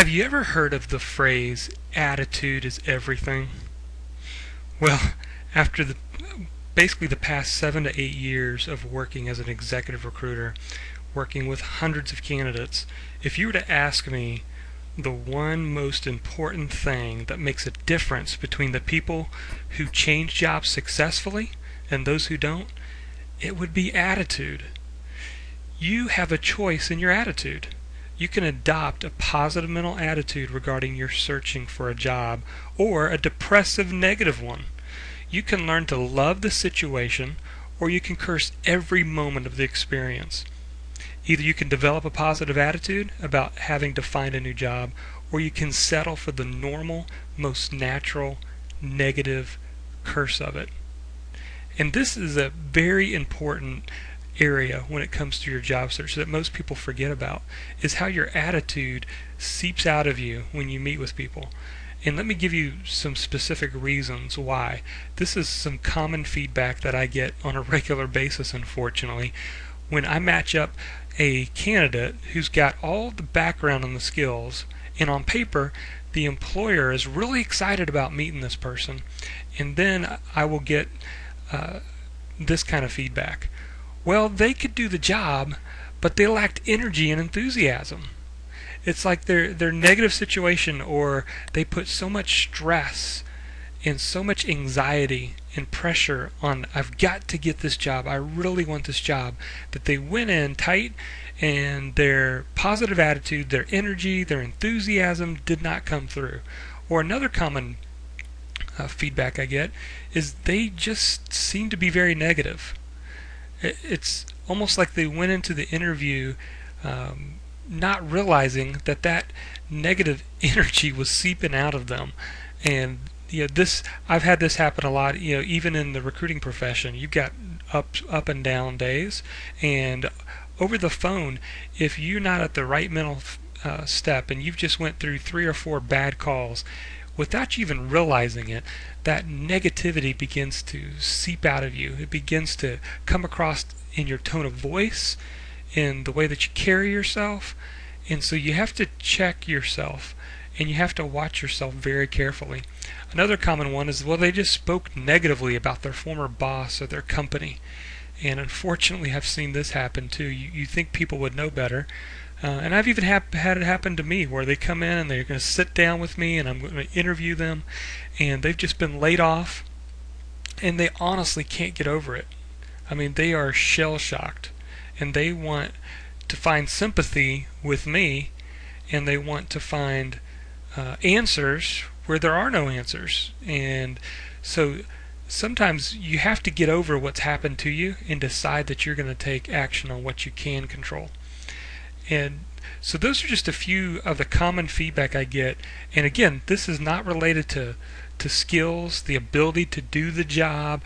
Have you ever heard of the phrase, attitude is everything? Well, after basically the past 7 to 8 years of working as an executive recruiter, working with hundreds of candidates, if you were to ask me the one most important thing that makes a difference between the people who change jobs successfully and those who don't, it would be attitude. You have a choice in your attitude. You can adopt a positive mental attitude regarding your searching for a job, or a depressive negative one. You can learn to love the situation, or you can curse every moment of the experience. Either you can develop a positive attitude about having to find a new job, or you can settle for the normal, most natural, negative curse of it. And this is a very important area when it comes to your job search that most people forget about, is how your attitude seeps out of you when you meet with people. And let me give you some specific reasons why. This is some common feedback that I get on a regular basis, unfortunately, when I match up a candidate who's got all the background and the skills, and on paper the employer is really excited about meeting this person, and then I will get this kind of feedback. Well, they could do the job, but they lacked energy and enthusiasm. It's like their negative situation, or they put so much stress and so much anxiety and pressure on, I've got to get this job, I really want this job, that they went in tight and their positive attitude, their energy, their enthusiasm did not come through. Or another common feedback I get is they just seem to be very negative. It's almost like they went into the interview not realizing that negative energy was seeping out of them. And I've had this happen a lot. Even in the recruiting profession, you've got up and down days, and over the phone, if you're not at the right mental step and you've just went through 3 or 4 bad calls, without you even realizing it, that negativity begins to seep out of you. It begins to come across in your tone of voice, in the way that you carry yourself. And so you have to check yourself, and you have to watch yourself very carefully. Another common one is, well, they just spoke negatively about their former boss or their company. And unfortunately, I've seen this happen too. You think people would know better. And I've even had it happen to me, where they come in and they're going to sit down with me and I'm going to interview them, and they've just been laid off and they honestly can't get over it. I mean, they are shell-shocked, and they want to find sympathy with me, and they want to find answers where there are no answers. And so sometimes you have to get over what's happened to you and decide that you're going to take action on what you can control. And so those are just a few of the common feedback I get. And again, this is not related to skills, the ability to do the job,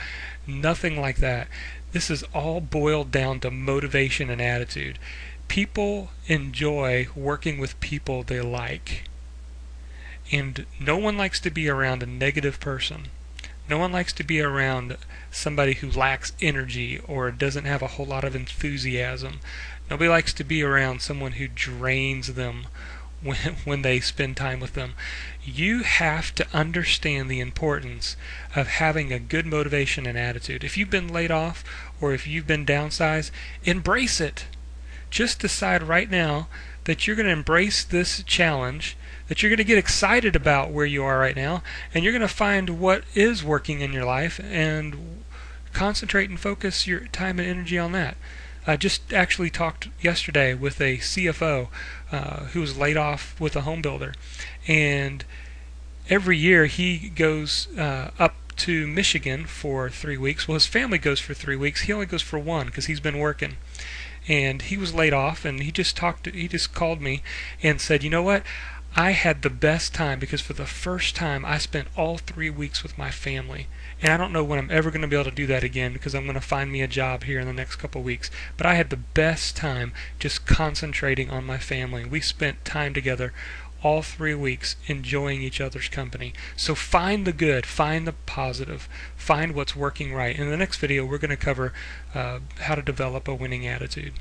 nothing like that. This is all boiled down to motivation and attitude. People enjoy working with people they like. And no one likes to be around a negative person. No one likes to be around somebody who lacks energy or doesn't have a whole lot of enthusiasm. Nobody likes to be around someone who drains them when they spend time with them. You have to understand the importance of having a good motivation and attitude. If you've been laid off or if you've been downsized, embrace it. Just decide right now that you're going to embrace this challenge, that you're going to get excited about where you are right now, and you're going to find what is working in your life and concentrate and focus your time and energy on that. I just actually talked yesterday with a CFO who was laid off with a home builder, and every year he goes up to Michigan for 3 weeks. Well, his family goes for 3 weeks. He only goes for 1 because he's been working. And he was laid off, and he just called me and said, you know what? I had the best time because for the first time I spent all 3 weeks with my family. And I don't know when I'm ever going to be able to do that again, because I'm going to find me a job here in the next couple of weeks. But I had the best time just concentrating on my family. We spent time together all 3 weeks enjoying each other's company. So find the good, find the positive, find what's working right. In the next video, we're going to cover how to develop a winning attitude.